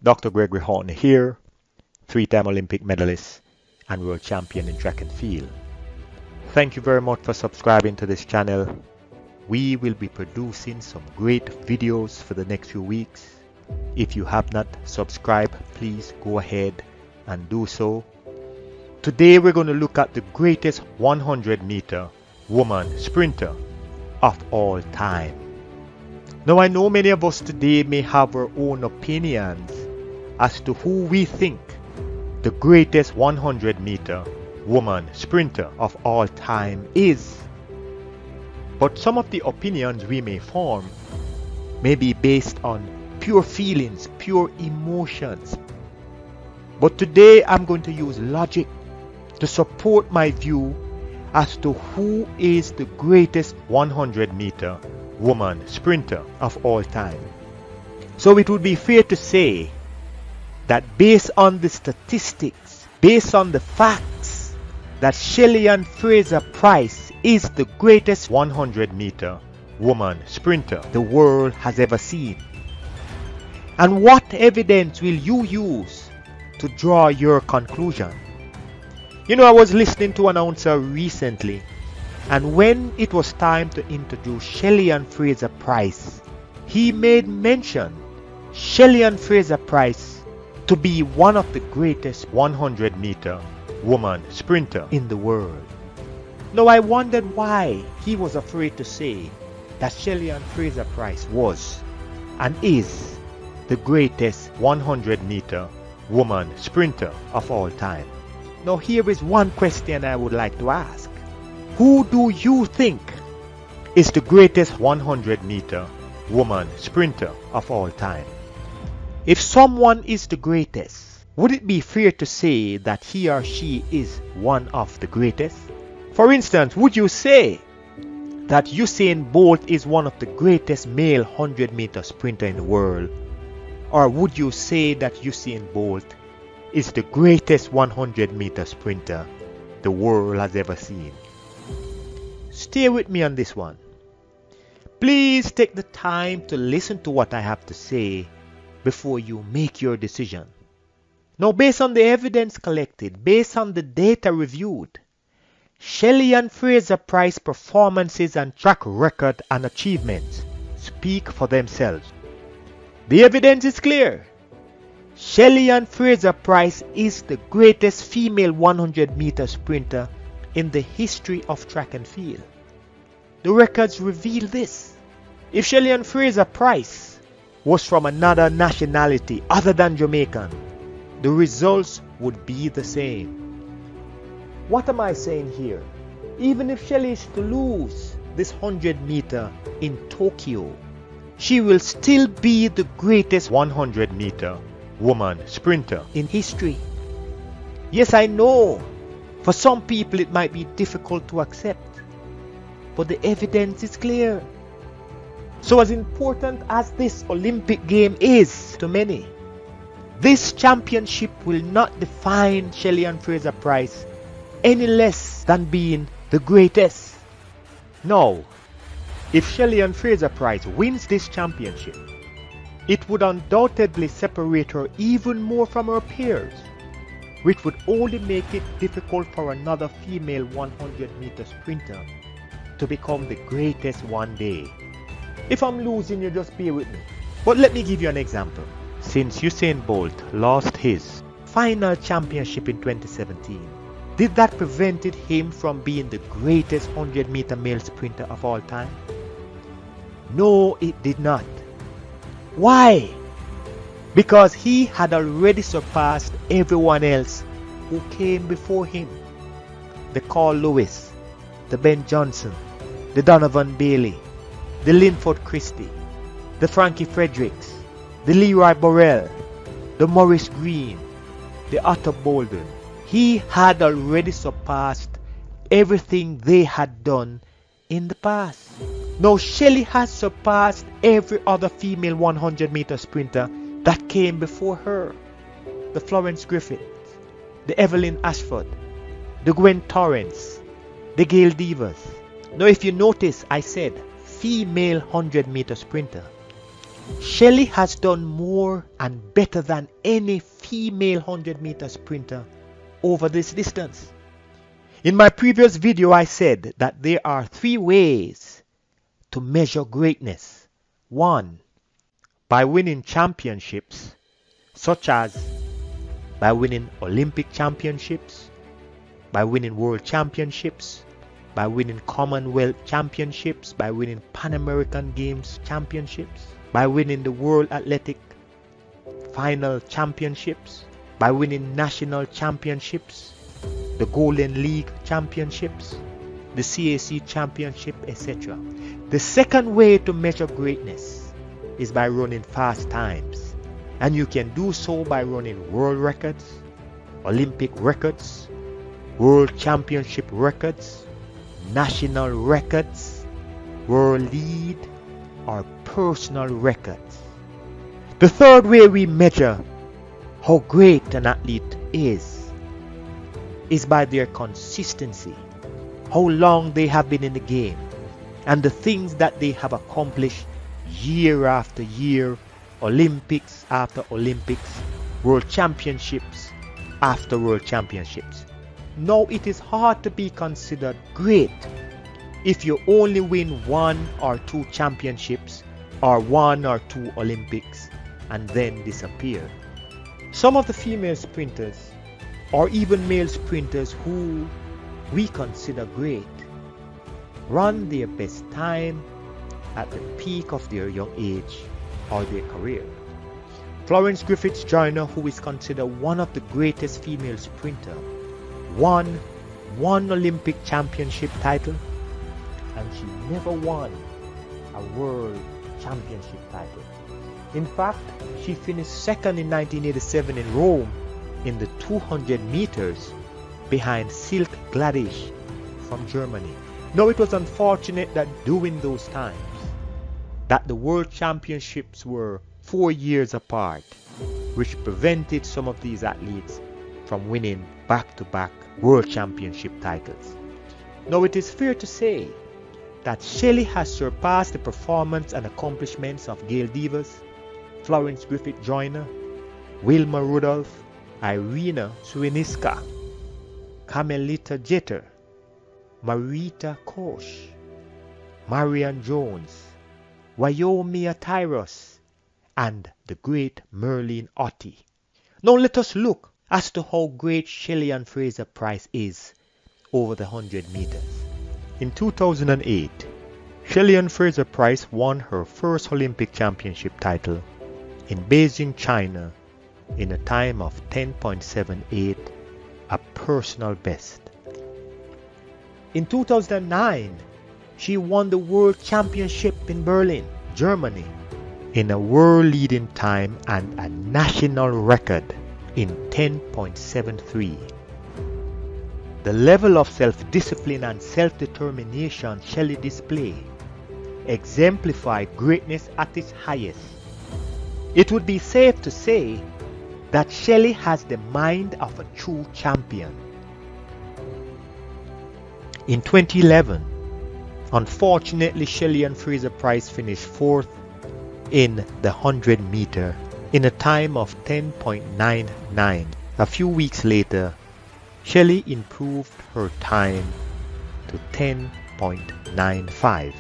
Dr. Gregory Haughton here, three-time Olympic medalist and world champion in track and field. Thank you very much for subscribing to this channel. We will be producing some great videos for the next few weeks. If you have not subscribed, please go ahead and do so. Today we're going to look at the greatest 100-meter woman sprinter of all time. Now I know many of us today may have our own opinions as to who we think the greatest 100-meter woman sprinter of all time is. But some of the opinions we may form may be based on pure feelings, pure emotions. But today I'm going to use logic to support my view as to who is the greatest 100-meter woman sprinter of all time. So it would be fair to say that based on the statistics, based on the facts, that Shelly-Ann Fraser-Pryce is the greatest 100-meter woman sprinter the world has ever seen. And what evidence will you use to draw your conclusion? You know, I was listening to an announcer recently, and when it was time to introduce Shelly-Ann Fraser-Pryce, he made mention Shelly-Ann Fraser-Pryce to be one of the greatest 100-meter woman sprinter in the world. Now I wondered why he was afraid to say that Shelly-Ann Fraser-Pryce was and is the greatest 100-meter woman sprinter of all time. Now here is one question I would like to ask. Who do you think is the greatest 100-meter woman sprinter of all time? If someone is the greatest, would it be fair to say that he or she is one of the greatest? For instance, would you say that Usain Bolt is one of the greatest male 100-meter sprinter in the world? Or would you say that Usain Bolt is the greatest 100-meter sprinter the world has ever seen? Stay with me on this one. Please take the time to listen to what I have to say before you make your decision. Now, based on the evidence collected, based on the data reviewed, Shelly-Ann Fraser-Pryce performances and track record and achievements speak for themselves. The evidence is clear. Shelly-Ann Fraser-Pryce is the greatest female 100-meter sprinter in the history of track and field. The records reveal this. If Shelly-Ann Fraser-Pryce was from another nationality other than Jamaican, the results would be the same. What am I saying here? Even if Shelly is to lose this 100-meter in Tokyo, she will still be the greatest 100-meter woman sprinter in history. Yes, I know for some people it might be difficult to accept, but the evidence is clear. So as important as this Olympic game is to many, this championship will not define Shelly-Ann Fraser-Pryce any less than being the greatest. Now, if Shelly-Ann Fraser-Pryce wins this championship, it would undoubtedly separate her even more from her peers, which would only make it difficult for another female 100-meter sprinter to become the greatest one day. If I'm losing, you just bear with me. But let me give you an example. Since Usain Bolt lost his final championship in 2017, did that prevent him from being the greatest 100-meter male sprinter of all time? No, it did not. Why? Because he had already surpassed everyone else who came before him. The Carl Lewis, the Ben Johnson, the Donovan Bailey, the Linford Christie, the Frankie Fredericks, the Leroy Burrell, the Maurice Green, the Otto Bolden. He had already surpassed everything they had done in the past. Now Shelly has surpassed every other female 100-meter sprinter that came before her. The Florence Griffith, the Evelyn Ashford, the Gwen Torrance, the Gail Devers. Now if you notice, I said female 100-meter sprinter. Shelly has done more and better than any female 100-meter sprinter over this distance. In my previous video, I said that there are 3 ways to measure greatness. 1, by winning championships, such as by winning Olympic championships, by winning world championships, by winning Commonwealth championships, by winning Pan American Games championships, by winning the World Athletic Final championships, by winning national championships, the Golden League championships, the CAC championship, etc. The second way to measure greatness is by running fast times, and you can do so by running world records, Olympic records, world championship records, national records, world lead, or personal records. The third way we measure how great an athlete is by their consistency, how long they have been in the game, and the things that they have accomplished year after year, Olympics after Olympics, world championships after world championships. Now it is hard to be considered great if you only win 1 or 2 championships or 1 or 2 Olympics and then disappear. Some of the female sprinters or even male sprinters who we consider great run their best time at the peak of their young age or their career. Florence Griffith Joyner, who is considered one of the greatest female sprinters, won 1 Olympic championship title, and she never won a world championship title. In fact, she finished second in 1987 in Rome in the 200 meters behind Silke Gladish from Germany. Now it was unfortunate that during those times that the world championships were 4 years apart, which prevented some of these athletes from winning back-to-back world championship titles. Now it is fair to say that Shelly has surpassed the performance and accomplishments of Gail Devers, Florence Griffith Joyner, Wilma Rudolph, Irina Suiniska, Carmelita Jeter, Marita Koch, Marian Jones, Wyomia Tyros, and the great Merlin Ottey. Now let us look as to how great Shelly-Ann Fraser-Pryce is over the 100 meters. In 2008, Shelly-Ann Fraser-Pryce won her first Olympic championship title in Beijing, China, in a time of 10.78, a personal best. In 2009, she won the World Championship in Berlin, Germany, in a world-leading time and a national record in 10.73. The level of self-discipline and self-determination Shelly displayed exemplified greatness at its highest. It would be safe to say that Shelly has the mind of a true champion. In 2011, unfortunately, Shelly-Ann Fraser-Pryce finished 4th in the 100 meter in a time of 10.99. A few weeks later, Shelly improved her time to 10.95.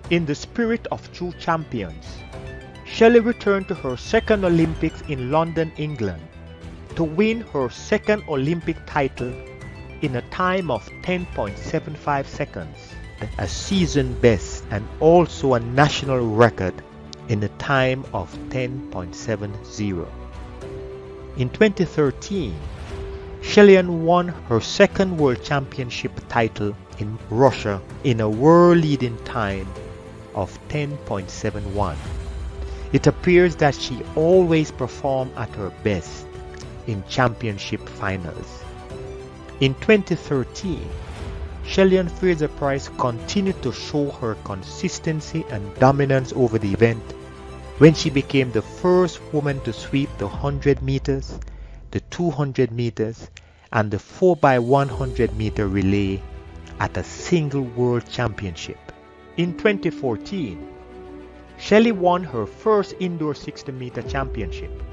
In the spirit of true champions, Shelly returned to her second Olympics in London, England, to win her second Olympic title in a time of 10.75 seconds, a season best and also a national record in a time of 10.70. In 2013, Shelly-Ann won her second World Championship title in Russia in a world-leading time of 10.71. It appears that she always performed at her best in championship finals. In 2013, Shelly-Ann Fraser-Pryce continued to show her consistency and dominance over the event when she became the first woman to sweep the 100 meters, the 200 meters, and the 4x100 meter relay at a single world championship. In 2014, Shelly won her first indoor 60-meter championship.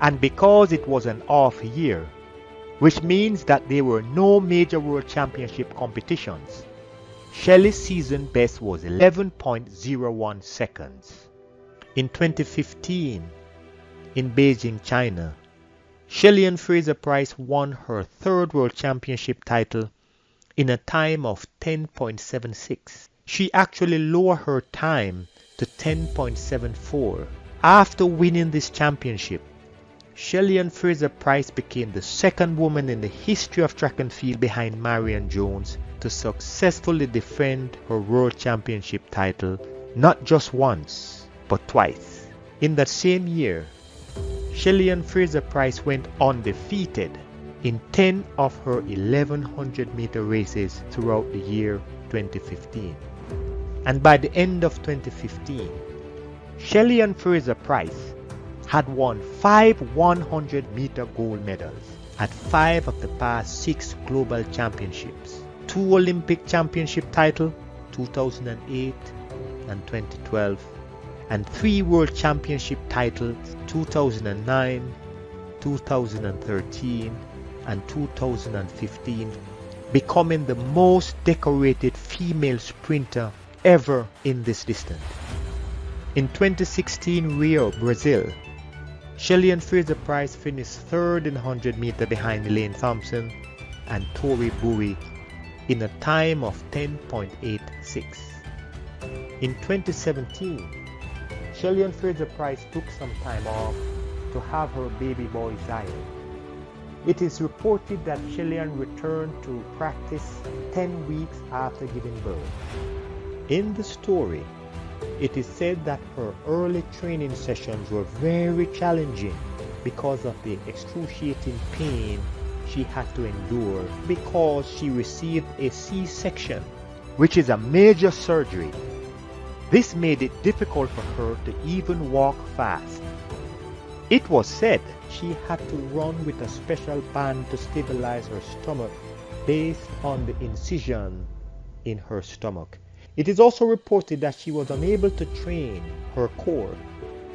And because it was an off year, which means that there were no major world championship competitions, Shelly's season best was 11.01 seconds. In 2015, in Beijing, China, Shelly-Ann Fraser-Pryce won her third world championship title in a time of 10.76. She actually lowered her time to 10.74. After winning this championship, Shelly-Ann Fraser-Pryce became the second woman in the history of track and field behind Marion Jones to successfully defend her world championship title not just once, but twice. In that same year, Shelly-Ann Fraser-Pryce went undefeated in 10 of her 1100-meter races throughout the year 2015. And by the end of 2015, Shelly-Ann Fraser-Pryce had won 5 100-meter gold medals at 5 of the past 6 global championships, 2 Olympic championship titles, 2008 and 2012, and 3 world championship titles, 2009, 2013, and 2015, becoming the most decorated female sprinter ever in this distance. In 2016 Rio, Brazil, Shelly-Ann Fraser-Pryce finished third in 100 meter behind Elaine Thompson and Tori Bowie in a time of 10.86. In 2017, Shelly-Ann Fraser-Pryce took some time off to have her baby boy Zion. It is reported that Shelly-Ann returned to practice 10 weeks after giving birth. In the story, it is said that her early training sessions were very challenging because of the excruciating pain she had to endure because she received a C-section, which is a major surgery. This made it difficult for her to even walk fast. It was said she had to run with a special band to stabilize her stomach based on the incision in her stomach. It is also reported that she was unable to train her core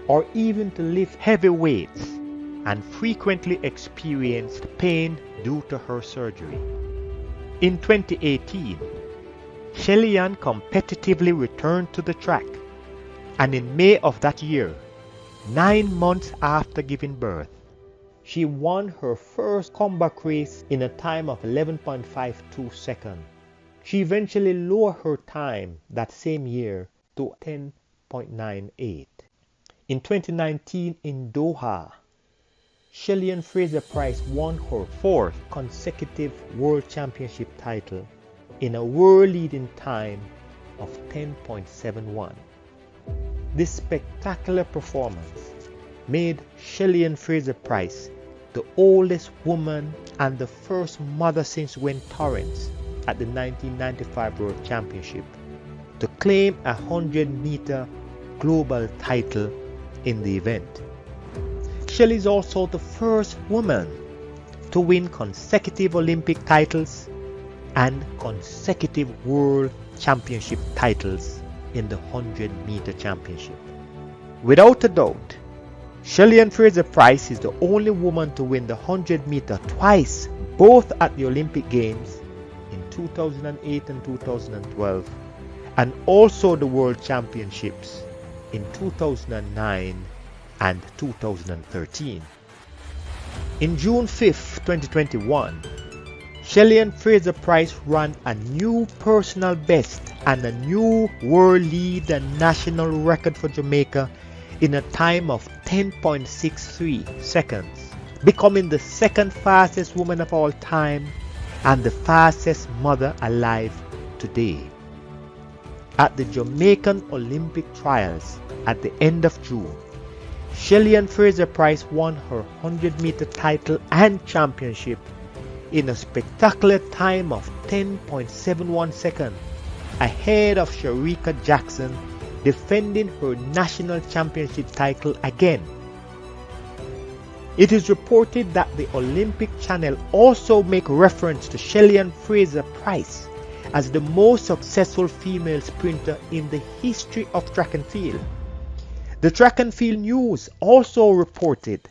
or even to lift heavy weights and frequently experienced pain due to her surgery. In 2018, Shelly-Ann competitively returned to the track, and in May of that year, 9 months after giving birth, she won her first comeback race in a time of 11.52 seconds. She eventually lowered her time that same year to 10.98. In 2019 in Doha, Shelly-Ann Fraser-Pryce won her 4th consecutive World Championship title in a world-leading time of 10.71. This spectacular performance made Shelly-Ann Fraser-Pryce the oldest woman and the first mother since Gwen Torrence at the 1995 World Championship to claim a 100-meter global title in the event. Shelly is also the first woman to win consecutive Olympic titles and consecutive World Championship titles in the 100-meter championship. Without a doubt, Shelly-Ann Fraser-Pryce is the only woman to win the 100-meter twice, both at the Olympic Games in 2008 and 2012, and also the World Championships in 2009 and 2013. In June 5, 2021, Shelly-Ann Fraser-Pryce ran a new personal best and a new world lead and national record for Jamaica in a time of 10.63 seconds, becoming the second fastest woman of all time and the fastest mother alive today. At the Jamaican Olympic Trials at the end of June, Shelly-Ann Fraser-Pryce won her 100-meter title and championship in a spectacular time of 10.71 seconds, ahead of Shericka Jackson, defending her national championship title again. It is reported that the Olympic Channel also make reference to Shelly-Ann Fraser-Pryce as the most successful female sprinter in the history of track and field. The Track and Field News also reported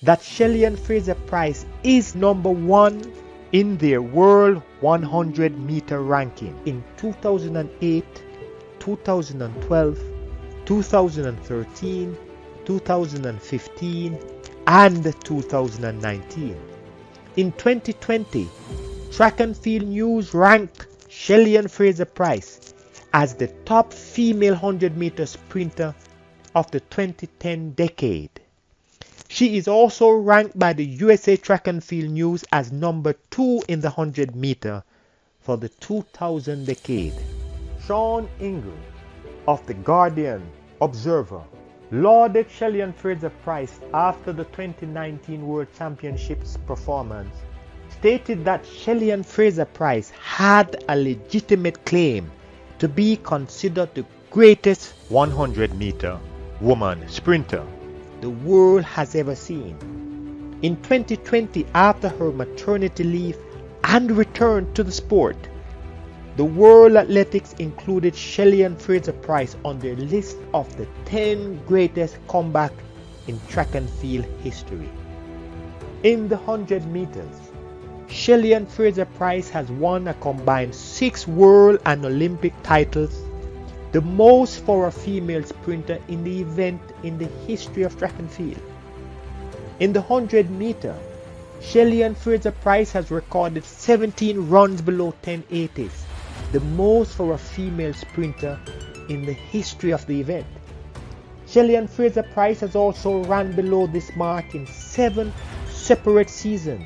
that Shelly-Ann Fraser-Pryce is number 1 in their World 100-meter ranking in 2008, 2012, 2013, 2015, and 2019. In 2020, Track and Field News ranked Shelly-Ann Fraser-Pryce as the top female 100-meter sprinter of the 2010 decade. She is also ranked by the USA Track and Field News as number 2 in the 100-meter for the 2000 decade. Sean Ingle of the Guardian Observer lauded Shelly-Ann Fraser-Pryce after the 2019 World Championships performance, stated that Shelly-Ann Fraser-Pryce had a legitimate claim to be considered the greatest 100-meter woman sprinter the world has ever seen. In 2020, after her maternity leave and return to the sport, the World Athletics included Shelly-Ann Fraser-Pryce on their list of the 10 greatest comeback in track and field history. In the 100 meters, Shelly-Ann Fraser-Pryce has won a combined 6 world and Olympic titles, the most for a female sprinter in the event in the history of track and field. In the 100 meter, Shelly-Ann Fraser-Pryce has recorded 17 runs below 1080s, the most for a female sprinter in the history of the event. Shelly-Ann Fraser-Pryce has also run below this mark in 7 separate seasons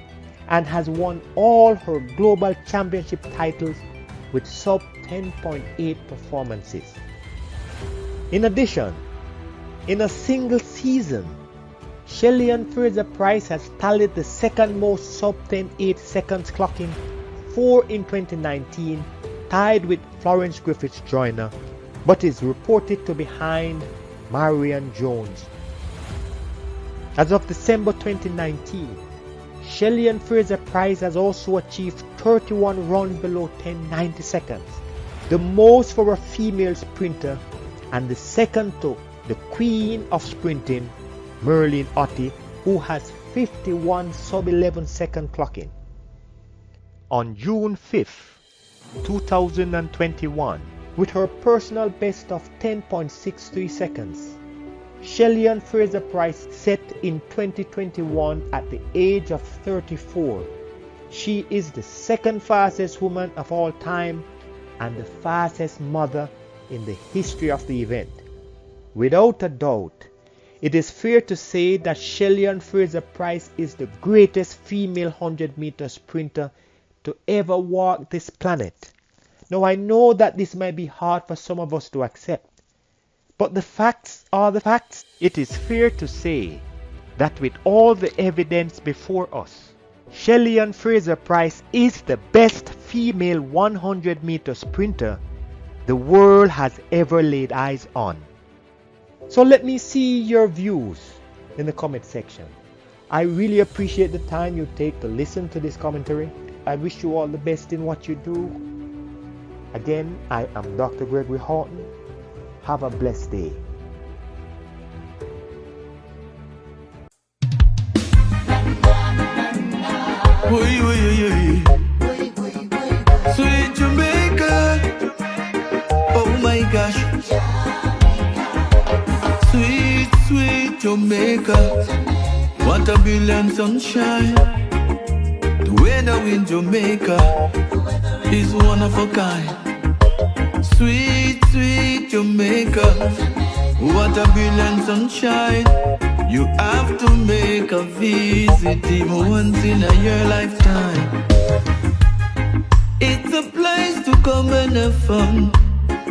and has won all her global championship titles with sub 10.8 performances. In addition, in a single season, Shelly-Ann Fraser-Pryce has tallied the second most sub 10.8 seconds, clocking 4 in 2019, tied with Florence Griffiths Joyner, but is reported to be behind Marion Jones. As of December 2019, Shelly-Ann Fraser-Pryce has also achieved 31 runs below 10.90 seconds, the most for a female sprinter and the second to the queen of sprinting, Merlin Outre, who has 51 sub-11 second clocking. On June 5th, 2021, with her personal best of 10.63 seconds, Shelly-Ann Fraser-Pryce set in 2021 at the age of 34. She is the second fastest woman of all time and the fastest mother in the history of the event. Without a doubt, it is fair to say that Shelly-Ann Fraser-Pryce is the greatest female 100-meter sprinter to ever walk this planet. Now, I know that this might be hard for some of us to accept, but the facts are the facts. It is fair to say that with all the evidence before us, Shelly-Ann Fraser-Pryce is the best female 100-meter sprinter the world has ever laid eyes on. So let me see your views in the comment section. I really appreciate the time you take to listen to this commentary. I wish you all the best in what you do. Again, I am Dr. Gregory Haughton. Have a blessed day. Sweet Jamaica, oh my gosh. Sweet, sweet Jamaica, what a brilliant sunshine. The weather in Jamaica is one of a kind. Sweet, sweet Jamaica, what a brilliant sunshine. You have to make a visit even once in a year lifetime. It's a place to come and have fun.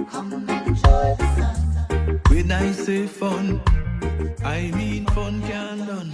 Come and enjoy the sun. When I say fun, I mean fun can done.